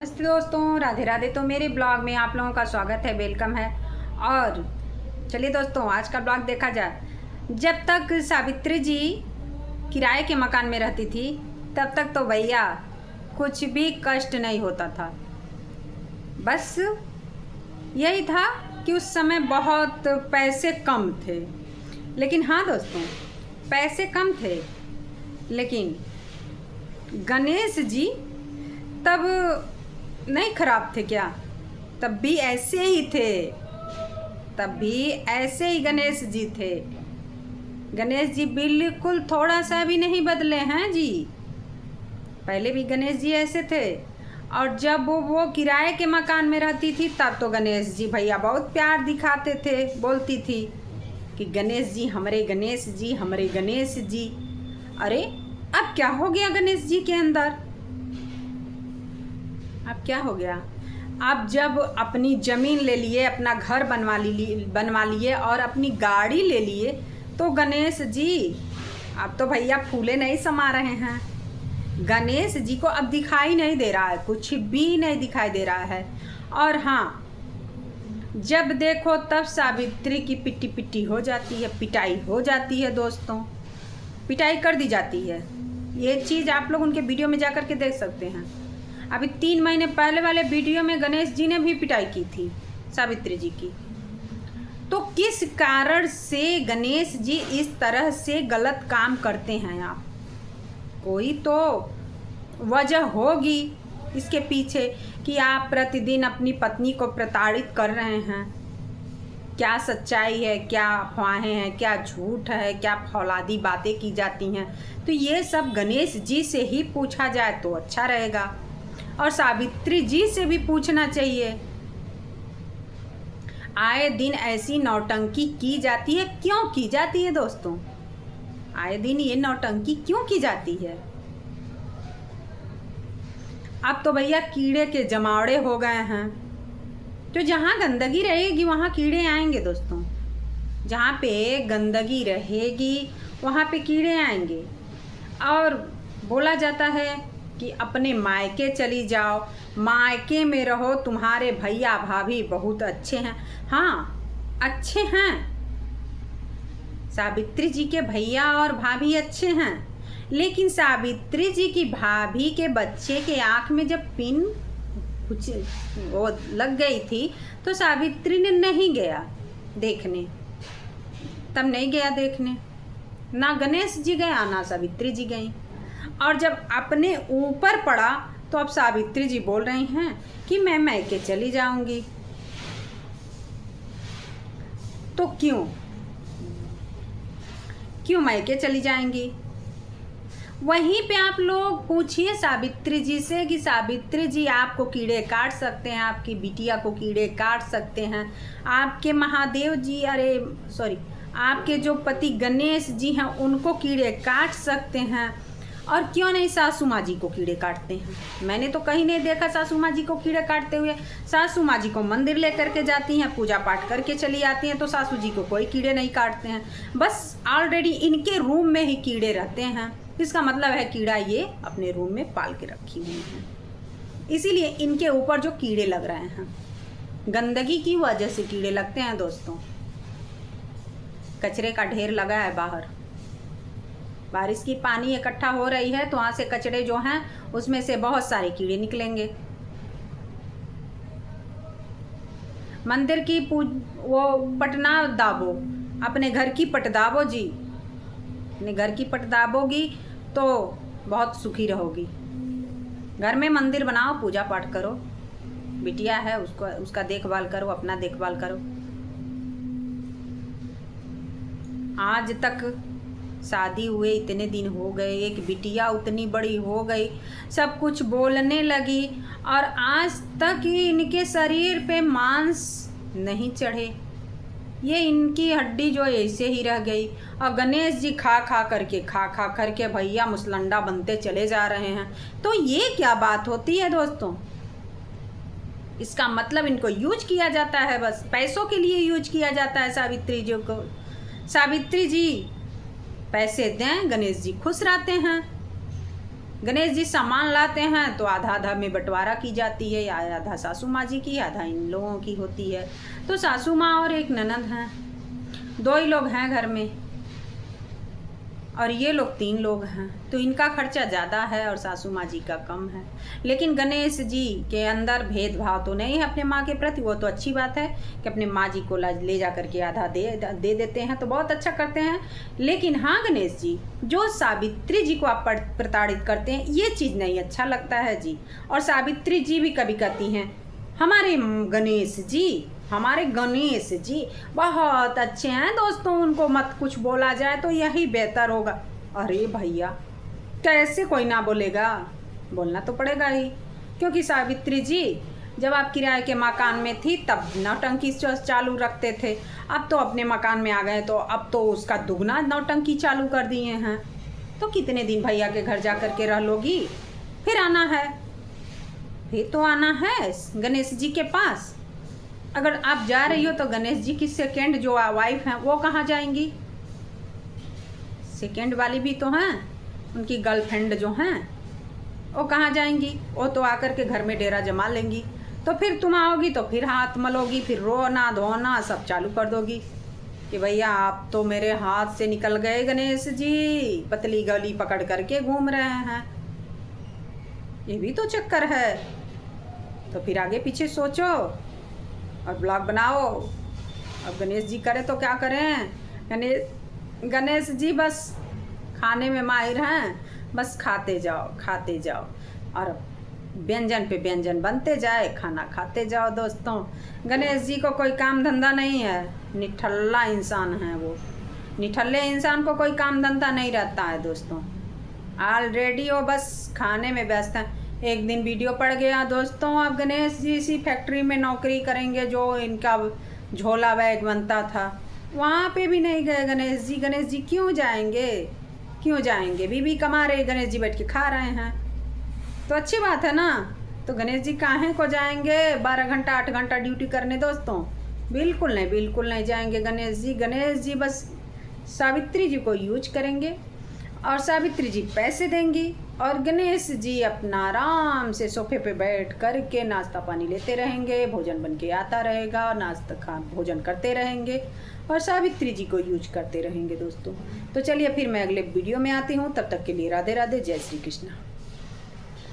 नमस्ते दोस्तों, राधे राधे। तो मेरे ब्लॉग में आप लोगों का स्वागत है, वेलकम है। और चलिए दोस्तों, आज का ब्लॉग देखा जाए। जब तक सावित्री जी किराए के मकान में रहती थी तब तक तो भैया कुछ भी कष्ट नहीं होता था। बस यही था कि उस समय बहुत पैसे कम थे। लेकिन हाँ दोस्तों, पैसे कम थे, लेकिन गणेश जी तब नहीं खराब थे क्या? तब भी ऐसे ही थे, तब भी ऐसे ही गणेश जी थे। गणेश जी बिल्कुल थोड़ा सा भी नहीं बदले हैं जी। पहले भी गणेश जी ऐसे थे, और जब वो किराए के मकान में रहती थी तब तो गणेश जी भैया बहुत प्यार दिखाते थे। बोलती थी कि गणेश जी, हमारे गणेश जी, हमारे गणेश जी। अरे अब क्या हो गया गणेश जी के अंदर? अब क्या हो गया? अब जब अपनी ज़मीन ले लिए, अपना घर बनवा लिए और अपनी गाड़ी ले लिए, तो गणेश जी अब तो भैया फूले नहीं समा रहे हैं। गणेश जी को अब दिखाई नहीं दे रहा है, कुछ भी नहीं दिखाई दे रहा है। और हाँ, जब देखो तब सावित्री की पिट्टी पिट्टी हो जाती है, पिटाई हो जाती है दोस्तों, पिटाई कर दी जाती है। ये चीज़ आप लोग उनके वीडियो में जा कर के देख सकते हैं। अभी 3 महीने पहले वाले वीडियो में गणेश जी ने भी पिटाई की थी सावित्री जी की। तो किस कारण से गणेश जी इस तरह से गलत काम करते हैं? आप कोई तो वजह होगी इसके पीछे कि आप प्रतिदिन अपनी पत्नी को प्रताड़ित कर रहे हैं। क्या सच्चाई है, क्या अफवाहें हैं, क्या झूठ है, क्या फौलादी बातें की जाती हैं? तो ये सब गणेश जी से ही पूछा जाए तो अच्छा रहेगा, और सावित्री जी से भी पूछना चाहिए। आए दिन ऐसी नौटंकी की जाती है, क्यों की जाती है दोस्तों? आए दिन ये नौटंकी क्यों की जाती है? अब तो भैया कीड़े के जमावड़े हो गए हैं। तो जहाँ गंदगी रहेगी वहाँ कीड़े आएंगे दोस्तों। जहाँ पे गंदगी रहेगी वहाँ पे कीड़े आएंगे। और बोला जाता है कि अपने मायके चली जाओ, मायके में रहो, तुम्हारे भैया भाभी बहुत अच्छे हैं। हाँ, अच्छे हैं, सावित्री जी के भैया और भाभी अच्छे हैं। लेकिन सावित्री जी की भाभी के बच्चे के आँख में जब पिन कुछ वो लग गई थी तो सावित्री ने नहीं गया देखने, तब नहीं गया देखने। ना गणेश जी गया, ना सावित्री जी गई। और जब अपने ऊपर पड़ा तो अब सावित्री जी बोल रही हैं कि मैं मैके चली जाऊंगी। तो क्यों मैके चली जाएंगी? वहीं पे आप लोग पूछिए सावित्री जी से कि सावित्री जी, आपको कीड़े काट सकते हैं, आपकी बिटिया को कीड़े काट सकते हैं, आपके महादेव जी, अरे सॉरी, आपके जो पति गणेश जी हैं उनको कीड़े काट सकते हैं, और क्यों नहीं सासू माँ जी को कीड़े काटते हैं? मैंने तो कहीं नहीं देखा सासू माँ जी को कीड़े काटते हुए। सासू माँ जी को मंदिर लेकर के जाती हैं, पूजा पाठ करके चली आती हैं, तो सासू जी को कोई कीड़े नहीं काटते हैं। बस ऑलरेडी इनके रूम में ही कीड़े रहते हैं। इसका मतलब है कीड़ा ये अपने रूम में पाल के रखी हुई हैं, इसीलिए इनके ऊपर जो कीड़े लग रहे हैं, गंदगी की वजह से कीड़े लगते हैं दोस्तों। कचरे का ढेर लगा है बाहर, बारिश की पानी इकट्ठा हो रही है तो वहाँ से कचरे जो हैं उसमें से बहुत सारे कीड़े निकलेंगे। मंदिर की वो पटना दाबो, अपने घर की पट दाबो जी। अपने घर की पट दाबोगी तो बहुत सुखी रहोगी। घर में मंदिर बनाओ, पूजा पाठ करो, बिटिया है उसको, उसका देखभाल करो, अपना देखभाल करो। आज तक शादी हुए इतने दिन हो गए, एक बिटिया उतनी बड़ी हो गई, सब कुछ बोलने लगी, और आज तक इनके शरीर पे मांस नहीं चढ़े। ये इनकी हड्डी जो ऐसे ही रह गई। और गणेश जी खा खा करके भैया मुसलंडा बनते चले जा रहे हैं। तो ये क्या बात होती है दोस्तों? इसका मतलब इनको यूज किया जाता है, बस पैसों के लिए यूज किया जाता है सावित्री जी को। सावित्री जी पैसे दें, गणेश जी खुश रहते हैं। गणेश जी सामान लाते हैं तो आधा आधा में बंटवारा की जाती है, या आधा सासू माँ जी की, आधा इन लोगों की होती है। तो सासू माँ और एक ननद हैं, 2 ही लोग हैं घर में, और ये लोग 3 लोग हैं, तो इनका खर्चा ज़्यादा है और सासू माँ जी का कम है। लेकिन गणेश जी के अंदर भेदभाव तो नहीं है अपने माँ के प्रति, वो तो अच्छी बात है कि अपने माँ जी को ले जा करके आधा दे देते हैं, तो बहुत अच्छा करते हैं। लेकिन हाँ गणेश जी, जो सावित्री जी को आप प्रताड़ित करते हैं, ये चीज़ नहीं अच्छा लगता है जी। और सावित्री जी भी कभी कहती हैं हमारे गणेश जी बहुत अच्छे हैं दोस्तों, उनको मत कुछ बोला जाए तो यही बेहतर होगा। अरे भैया, कैसे कोई ना बोलेगा, बोलना तो पड़ेगा ही, क्योंकि सावित्री जी जब आप किराए के मकान में थी तब नौटंकी चालू रखते थे, अब तो अपने मकान में आ गए तो अब तो उसका दुगना नौटंकी चालू कर दिए हैं। तो कितने दिन भैया के घर जा कर के रह लोगी, फिर आना है, फिर तो आना है गणेश जी के पास। अगर आप जा रही हो तो गणेश जी की सेकेंड जो वाइफ हैं वो कहाँ जाएंगी? सेकेंड वाली भी तो हैं, उनकी गर्लफ्रेंड जो हैं वो कहाँ जाएंगी? वो तो आकर के घर में डेरा जमा लेंगी। तो फिर तुम आओगी तो फिर हाथ मलोगी, फिर रोना धोना सब चालू कर दोगी कि भैया आप तो मेरे हाथ से निकल गए गणेश जी, पतली गली पकड़ करके घूम रहे हैं। ये भी तो चक्कर है। तो फिर आगे पीछे सोचो और ब्लॉग बनाओ। अब गणेश जी करे तो क्या करें, गणेश जी बस खाने में माहिर हैं, बस खाते जाओ और व्यंजन पे व्यंजन बनते जाए, खाना खाते जाओ दोस्तों। गणेश जी को कोई काम धंधा नहीं है, निठल्ला इंसान है वो। निठल्ले इंसान को कोई काम धंधा नहीं रहता है दोस्तों, ऑलरेडी वो बस खाने में व्यस्त हैं। एक दिन वीडियो पड़ गया दोस्तों, अब गणेश जी इसी फैक्ट्री में नौकरी करेंगे जो इनका झोला बैग बनता था, वहाँ पे भी नहीं गए गणेश जी। गणेश जी क्यों जाएंगे? बीबी कमा रहे, गणेश जी बैठ के खा रहे हैं, तो अच्छी बात है ना। तो गणेश जी काहे को जाएंगे 12 घंटा 8 घंटा ड्यूटी करने दोस्तों? बिल्कुल नहीं जाएंगे गणेश जी बस सावित्री जी को यूज करेंगे और सावित्री जी पैसे देंगी और गणेश जी अपना आराम से सोफे पे बैठ कर के नाश्ता पानी लेते रहेंगे, भोजन बन के आता रहेगा और भोजन करते रहेंगे और सावित्री जी को यूज करते रहेंगे दोस्तों। तो चलिए फिर मैं अगले वीडियो में आती हूँ, तब तक के लिए राधे राधे, जय श्री कृष्ण।